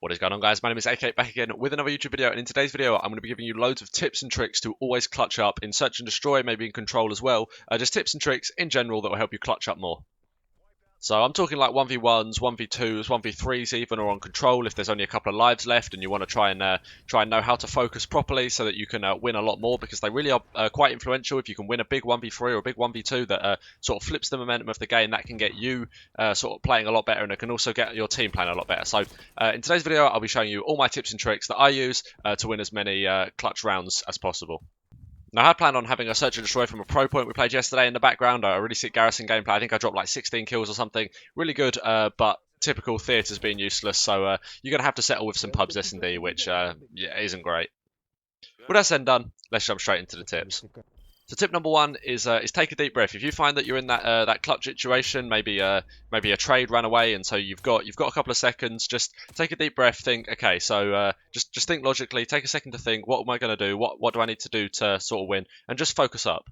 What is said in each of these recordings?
What is going on, guys? My name is AK, back again with another YouTube video, and in today's video I'm going to be giving you loads of tips and tricks to always clutch up in search and destroy, maybe in control as well. Just tips and tricks in general that will help you clutch up more. So I'm talking like 1v1s, 1v2s, 1v3s even, or on control if there's only a couple of lives left and you want to try and know how to focus properly so that you can win a lot more, because they really are quite influential. If you can win a big 1v3 or a big 1v2 that sort of flips the momentum of the game, that can get you sort of playing a lot better, and it can also get your team playing a lot better. So in today's video I'll be showing you all my tips and tricks that I use to win as many clutch rounds as possible. Now, I had planned on having a search and destroy from a pro point we played yesterday in the background. A really sick Garrison gameplay. I think I dropped like 16 kills or something. Really good, but typical theaters being useless. So you're going to have to settle with some pubs S&D, which yeah, isn't great. With that said done, let's jump straight into the tips. So tip number one is take a deep breath. If you find that you're in that clutch situation, maybe a trade ran away, and so you've got a couple of seconds, just take a deep breath. Think, okay, so just think logically. Take a second to think, what am I going to do? What do I need to do to sort of win? And just focus up.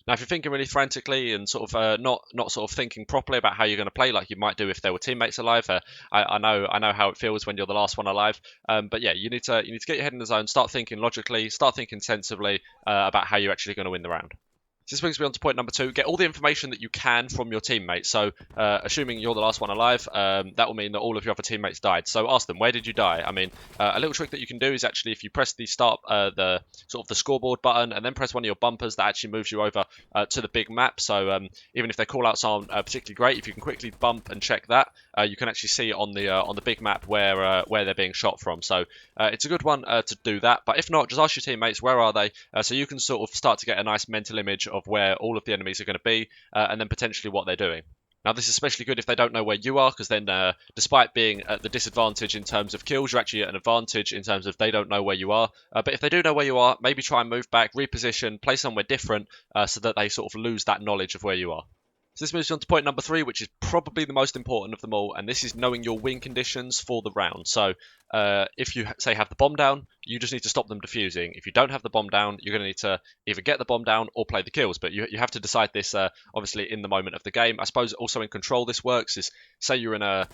Now, if you're thinking really frantically and sort of not sort of thinking properly about how you're going to play, like you might do if there were teammates alive, I know how it feels when you're the last one alive. But yeah, you need to get your head in the zone, start thinking logically, start thinking sensibly about how you're actually going to win the round. This brings me on to point number two. Get all the information that you can from your teammates. So, assuming you're the last one alive, that will mean that all of your other teammates died. So ask them, where did you die? I mean, a little trick that you can do is actually if you press the start, the scoreboard button, and then press one of your bumpers, that actually moves you over to the big map. So even if their callouts aren't particularly great, if you can quickly bump and check that, you can actually see on the big map where they're being shot from. So it's a good one to do that. But if not, just ask your teammates, where are they? So you can sort of start to get a nice mental image of where all of the enemies are going to be, and then potentially what they're doing. Now, this is especially good if they don't know where you are, because then despite being at the disadvantage in terms of kills, you're actually at an advantage in terms of they don't know where you are. But if they do know where you are, maybe try and move back, reposition, play somewhere different, so that they sort of lose that knowledge of where you are. So this moves on to point number three, which is probably the most important of them all, and this is knowing your win conditions for the round. So if you say have the bomb down, you just need to stop them defusing. If you don't have the bomb down, you're going to need to either get the bomb down or play the kills. But you have to decide this obviously in the moment of the game. I suppose also in control this works is, say you're in a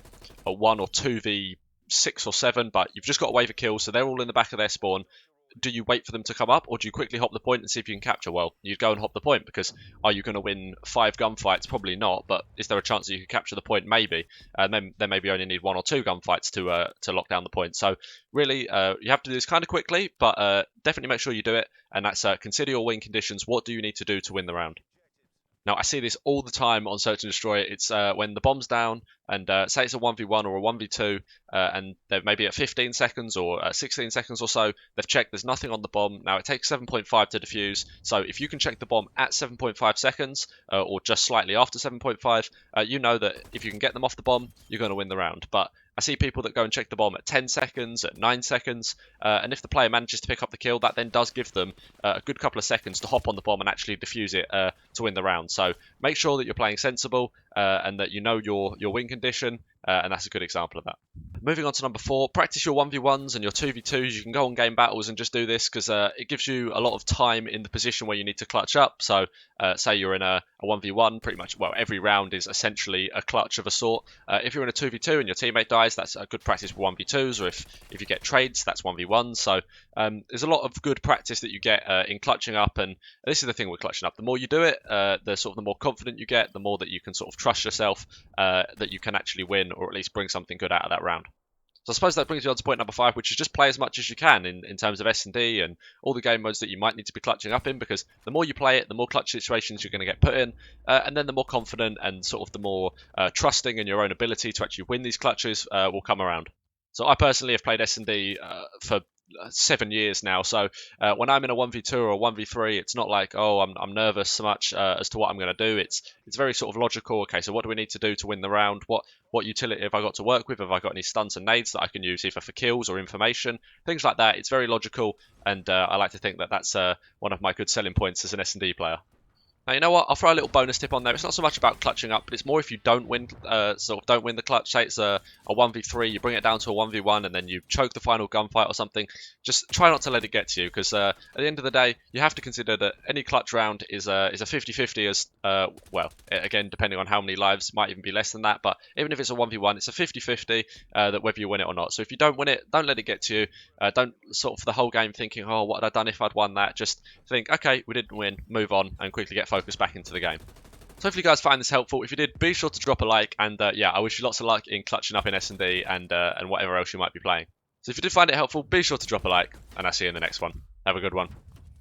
1 or 2v6 or 7, but you've just got a wave of kills, so they're all in the back of their spawn. Do you wait for them to come up, or do you quickly hop the point and see if you can capture? Well, you'd go and hop the point, because are you going to win 5 gunfights? Probably not, but is there a chance that you could capture the point? Maybe. And then maybe you only need 1 or 2 gunfights to lock down the point. So really, you have to do this kind of quickly, but definitely make sure you do it, and that's consider your win conditions. What do you need to do to win the round? Now, I see this all the time on Search and Destroy. It's when the bomb's down, and say it's a 1v1 or a 1v2, and they're maybe at 15 seconds or 16 seconds or so, they've checked there's nothing on the bomb. Now, it takes 7.5 to defuse, so if you can check the bomb at 7.5 seconds, or just slightly after 7.5, you know that if you can get them off the bomb, you're going to win the round. But I see people that go and check the bomb at 10 seconds, at 9 seconds, and if the player manages to pick up the kill, that then does give them a good couple of seconds to hop on the bomb and actually defuse it to win the round. So make sure that you're playing sensible and that you know your win condition, and that's a good example of that. Moving on to number 4, practice your 1v1s and your 2v2s. You can go on game battles and just do this, because it gives you a lot of time in the position where you need to clutch up. So say you're in a 1v1, pretty much, well, every round is essentially a clutch of a sort. If you're in a 2v2 and your teammate dies, that's a good practice for 1v2s, or if you get trades, that's 1v1s. So there's a lot of good practice that you get in clutching up, and this is the thing with clutching up. The more you do it, the more confident you get, the more that you can sort of trust yourself that you can actually win, or at least bring something good out of that round. So I suppose that brings you on to point number 5, which is just play as much as you can in terms of S&D and all the game modes that you might need to be clutching up in, because the more you play it, the more clutch situations you're going to get put in, and then the more confident and sort of the more trusting in your own ability to actually win these clutches will come around. So I personally have played S&D for 7 years now, so when I'm in a 1v2 or a 1v3, it's not like, oh, I'm nervous so much as to what I'm going to do. It's very sort of logical. Okay, so what do we need to do to win the round? What utility have I got to work with? Have I got any stuns and nades that I can use either for kills or information? Things like that. It's very logical, and I like to think that that's one of my good selling points as an S&D player. Now, you know what? I'll throw a little bonus tip on there. It's not so much about clutching up, but it's more if you don't win, don't win the clutch. Say it's a 1v3, you bring it down to a 1v1, and then you choke the final gunfight or something. Just try not to let it get to you, because at the end of the day, you have to consider that any clutch round is a 50-50. As well, again, depending on how many lives, might even be less than that. But even if it's a 1v1, it's a 50-50 that whether you win it or not. So if you don't win it, don't let it get to you. Don't sort of for the whole game thinking, oh, what had I done if I'd won that? Just think, okay, we didn't win, move on, and quickly get focused back into the game. So hopefully you guys find this helpful. If you did, be sure to drop a like, and yeah, I wish you lots of luck in clutching up in S&D and whatever else you might be playing. So if you did find it helpful, be sure to drop a like, and I'll see you in the next one. Have a good one.